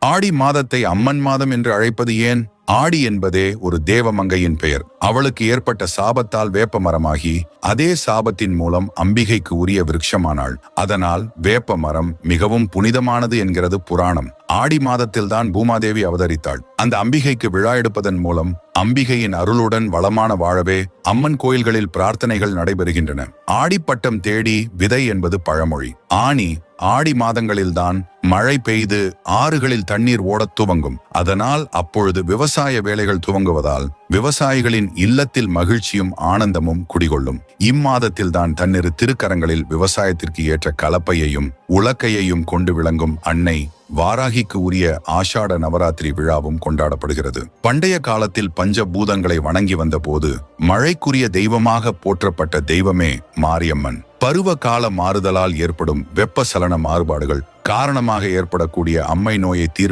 ஆடி மாதத்தை அம்மன் மாதம் என்று அழைப்பது ஏன்? ஆடி என்பதே ஒரு தேவமங்கையின் பெயர். அவளுக்கு ஏற்பட்ட சாபத்தால் வேப்ப மரமாகி அதே சாபத்தின் மூலம் அம்பிகைக்கு உரிய விருட்சமானாள். அதனால் வேப்ப மரம் மிகவும் புனிதமானது என்கிறது புராணம். ஆடி மாதத்தில்தான் பூமாதேவி அவதரித்தாள். அந்த அம்பிகைக்கு விழா எடுப்பதன் மூலம் அம்பிகையின் அருளுடன் வளமான வாழவே அம்மன் கோயில்களில் பிரார்த்தனைகள் நடைபெறுகின்றன. ஆடிப்பட்டம் தேடி விதை என்பது பழமொழி. ஆடி மாதங்களில்தான் மழை பெய்து ஆறுகளில் தண்ணீர் ஓடத் துவங்கும். அதனால் அப்பொழுது விவசாய வேலைகள் துவங்குவதால் விவசாயிகளின் இல்லத்தில் மகிழ்ச்சியும் ஆனந்தமும் குடிகொள்ளும். இம்மாதத்தில்தான் தன்னிரு திருக்கரங்களில் விவசாயத்திற்கு ஏற்ற கலப்பையையும் உலக்கையையும் கொண்டு விளங்கும் அன்னை வாராகிக்கு உரிய ஆஷாட நவராத்திரி விழாவும் கொண்டாடப்படுகிறது. பண்டைய காலத்தில் பஞ்சபூதங்களை வணங்கி வந்த போது மழைக்குரிய தெய்வமாக போற்றப்பட்ட தெய்வமே மாரியம்மன். பருவ கால மாறுதலால் ஏற்படும் வெப்பசலன மாறுபாடுகள் காரணமாக ஏற்படக்கூடிய அம்மை நோயை